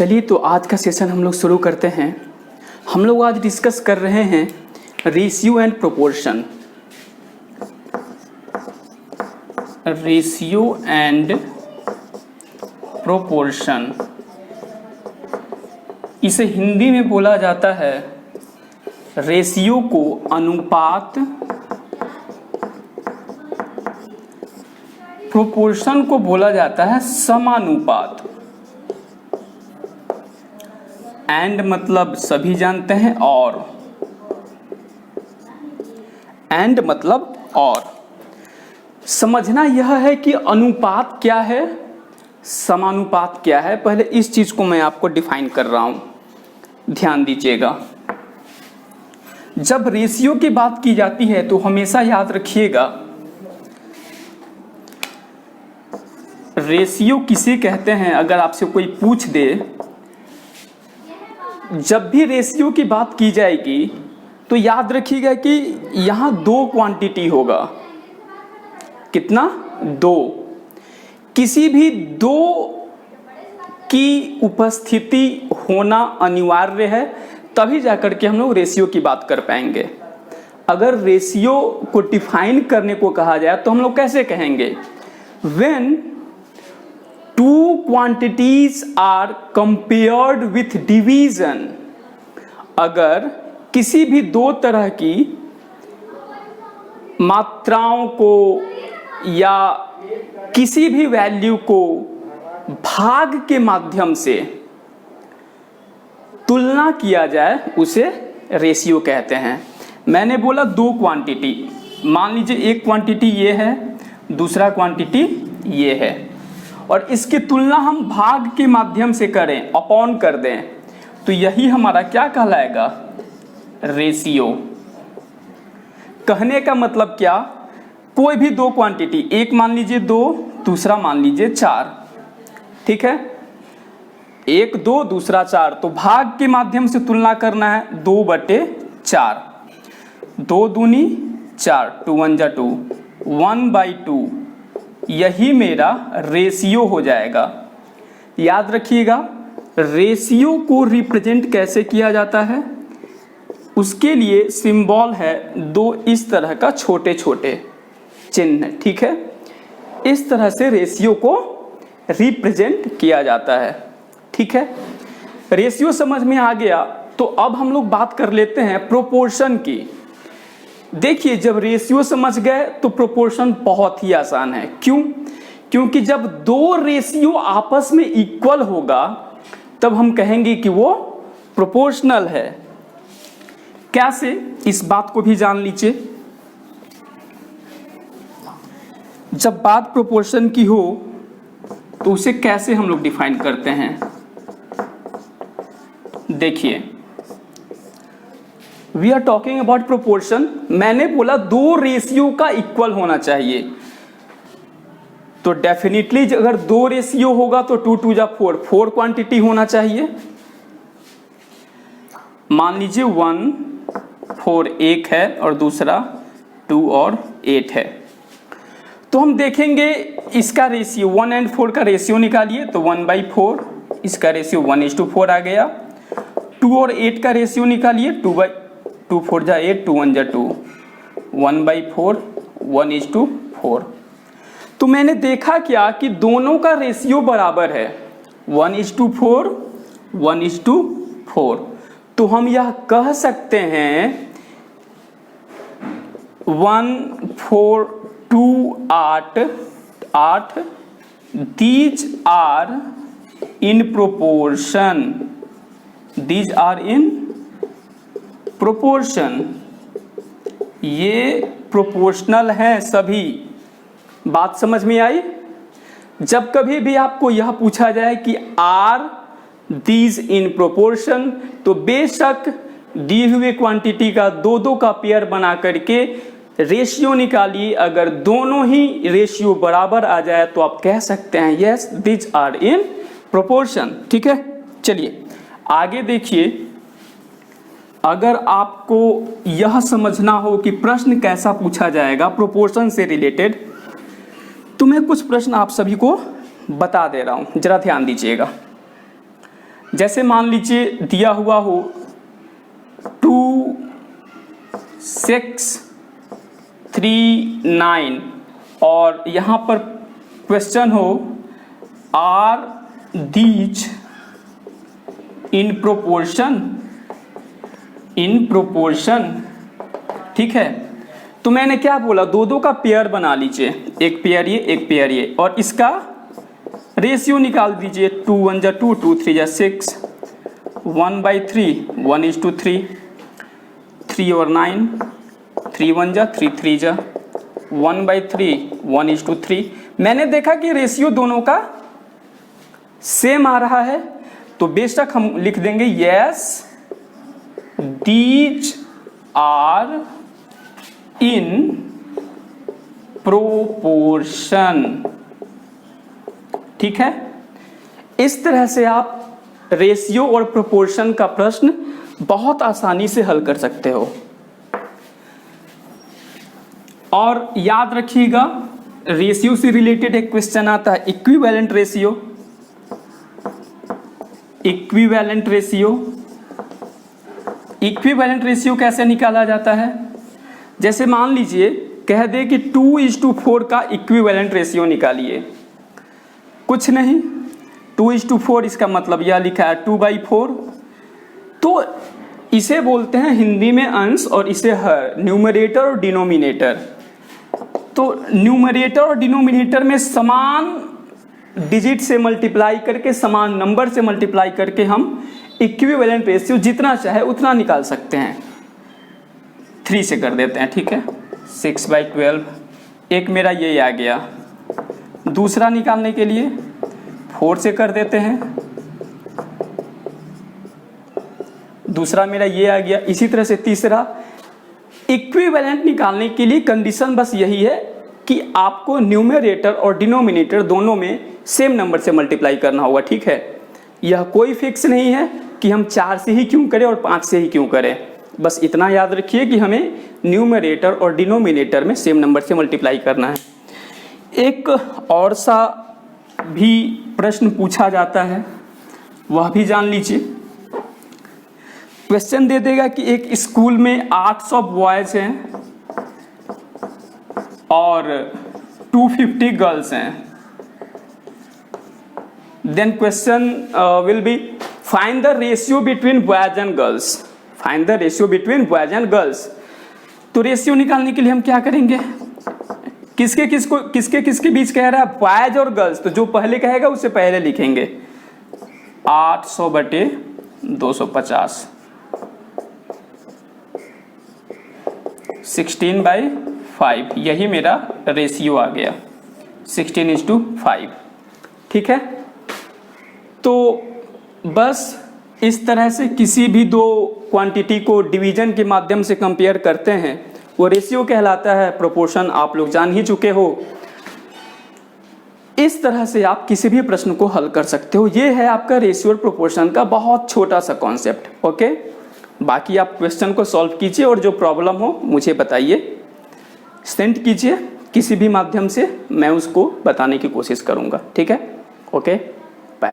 चलिए तो आज का सेशन हम लोग शुरू करते हैं। हम लोग आज डिस्कस कर रहे हैं ratio and proportion. Ratio and proportion, इसे हिंदी में बोला जाता है रेशियो को अनुपात, प्रोपोर्शन को बोला जाता है समानुपात। एंड मतलब सभी जानते हैं, और एंड मतलब और। समझना यह है कि अनुपात क्या है, समानुपात क्या है। पहले इस चीज को मैं आपको डिफाइन कर रहा हूं, ध्यान दीजिएगा। जब रेशियो की बात की जाती है तो हमेशा याद रखिएगा, रेशियो किसे कहते हैं। अगर आपसे कोई पूछ दे, जब भी रेशियो की बात की जाएगी तो याद रखिएगा कि यहां दो क्वांटिटी होगा। कितना? दो। किसी भी दो की उपस्थिति होना अनिवार्य है, तभी जाकर के हम लोग रेशियो की बात कर पाएंगे। अगर रेशियो को डिफाइन करने को कहा जाए तो हम लोग कैसे कहेंगे? When two quantities are compared with division। अगर किसी भी दो तरह की मात्राओं को या किसी भी वैल्यू को भाग के माध्यम से तुलना किया जाए, उसे रेशियो कहते हैं। मैंने बोला दो क्वांटिटी, मान लीजिए एक क्वांटिटी ये है, दूसरा क्वांटिटी ये है, और इसकी तुलना हम भाग के माध्यम से करें, अपॉन कर दें, तो यही हमारा क्या कहलाएगा? रेशियो। कहने का मतलब क्या? कोई भी दो क्वांटिटी, एक मान लीजिए दो, दूसरा मान लीजिए चार, ठीक है? एक दो, दूसरा चार, तो भाग के माध्यम से तुलना करना है। 2/4, 2 दूनी 4, 2 1 जा 2, 1/2, यही मेरा रेशियो हो जाएगा। याद रखिएगा, रेशियो को रिप्रेजेंट कैसे किया जाता है, उसके लिए सिंबल है दो इस तरह का छोटे छोटे चिन्ह, ठीक है? इस तरह से रेशियो को रिप्रेजेंट किया जाता है, ठीक है? रेशियो समझ में आ गया, तो अब हम लोग बात कर लेते हैं प्रोपोर्शन की। देखिए, जब रेशियो समझ गए तो प्रोपोर्शन बहुत ही आसान है। क्यों? क्योंकि जब दो रेशियो आपस में इक्वल होगा तब हम कहेंगे कि वो प्रोपोर्शनल है। कैसे? इस बात को भी जान लीजिए। जब बात प्रोपोर्शन की हो तो उसे कैसे हम लोग डिफाइन करते हैं? देखिए, we are talking about proportion. मैंने बोला दो रेशियो का इक्वल होना चाहिए, तो डेफिनेटली अगर दो रेशियो होगा तो 2 2 जा 4, 4 क्वांटिटी होना चाहिए। मान लीजिए 1 4 एक है और दूसरा 2 और 8 है, तो हम देखेंगे इसका रेशियो 1 और 4 का रेशियो निकालिए, तो 1/4, इसका रेशियो 1:4 आ गया। 2 और 8 का रेशियो निकालिए, 2 4 जा 8, 2 1 जा 2, 1/4, 1:4। तो मैंने देखा क्या कि दोनों का रेशियो बराबर है, 1:4, 1:4। तो हम यह कह सकते हैं 1 4 2 8 these are in proportion, these are in proportion, ये प्रोपोर्शनल है सभी। बात समझ में आई? जब कभी भी आपको यह पूछा जाए कि आर दीज इन प्रोपोर्शन, तो बेशक दी हुए क्वांटिटी का दो दो का पेयर बना करके रेशियो निकालिए। अगर दोनों ही रेशियो बराबर आ जाए तो आप कह सकते हैं yes these are in proportion, ठीक है? चलिए आगे देखिए। अगर आपको यह समझना हो कि प्रश्न कैसा पूछा जाएगा प्रोपोर्शन से रिलेटेड, तो मैं कुछ प्रश्न आप सभी को बता दे रहा हूं, जरा ध्यान दीजिएगा। जैसे मान लीजिए दिया हुआ हो 2 6 3 9 और यहाँ पर क्वेश्चन हो आर दीज इन प्रोपोर्शन, ठीक है। तो मैंने क्या बोला, दो दो का पेयर बना लीजिए, एक पेयर ये एक पेयर ये, और इसका रेशियो निकाल दीजिए। 2 1 जा 2, 2 3 जा 6, 1/3 1:3, 3 और 9, 3 1 जा 3 3 जा 1/3 1:3। मैंने देखा कि रेशियो दोनों का सेम आ रहा है, तो बेशक हम लिख देंगे yes these are in proportion, ठीक है। इस तरह से आप रेशियो और प्रोपोर्शन का प्रश्न बहुत आसानी से हल कर सकते हो। और याद रखिएगा, रेशियो से रिलेटेड एक क्वेश्चन आता है इक्विवेलेंट रेशियो। इक्विवेलेंट रेशियो कैसे निकाला जाता है? जैसे मान लीजिए कह दे कि 2:4 का इक्विवेलेंट रेशियो निकालिए। कुछ नहीं, 2:4 इसका मतलब यह लिखा है 2/4, तो इसे बोलते हैं हिंदी में अंश और इसे हर, न्यूमरेटर और डिनोमिनेटर। तो न्यूमरेटर और डिनोमिनेटर में समान डिजिट से मल्टीप्लाई करके, समान नंबर से मल्टीप्लाई करके हम इक्विवेलेंट रेशियो जितना चाहे उतना निकाल सकते हैं। 3 से कर देते हैं, ठीक है। 6/12, एक मेरा ये आ गया। दूसरा निकालने के लिए 4 से कर देते हैं, दूसरा मेरा ये आ गया। इसी तरह से तीसरा। इक्विवेलेंट निकालने के लिए कंडीशन बस यही है कि आपको न्यूमरेटर और डिनोमिनेटर दोनों में सेम नंबर से मल्टीप्लाई करना होगा, ठीक है। यह कोई फिक्स नहीं है कि हम 4 से ही क्यों करें और 5 से ही क्यों करें। बस इतना याद रखिए कि हमें न्यूमरेटर और डिनोमिनेटर में सेम नंबर से मल्टीप्लाई करना है। एक और सा भी प्रश्न पूछा जाता है, वह भी जान लीजिए। क्वेश्चन दे देगा कि एक स्कूल में 800 बॉयज हैं और 250 गर्ल्स हैं। Then question will be find the ratio between boys and girls. Find the ratio between boys and girls. तो रेशियो निकालने के लिए हम क्या करेंगे, किसके किसके बीच कह रहा है, बॉयज और गर्ल्स। तो जो पहले कहेगा उसे पहले लिखेंगे, 800/250, 16/5, यही मेरा रेशियो आ गया, 16:5, ठीक है। तो बस इस तरह से किसी भी दो क्वांटिटी को डिवीजन के माध्यम से कंपेयर करते हैं, वो रेशियो कहलाता है। प्रोपोर्शन आप लोग जान ही चुके हो। इस तरह से आप किसी भी प्रश्न को हल कर सकते हो। ये है आपका रेशियो और प्रोपोर्शन का बहुत छोटा सा कॉन्सेप्ट, ओके। बाकी आप क्वेश्चन को सॉल्व कीजिए और जो प्रॉब्लम हो मुझे बताइए, सेंड कीजिए किसी भी माध्यम से, मैं उसको बताने की कोशिश करूँगा, ठीक है, ओके।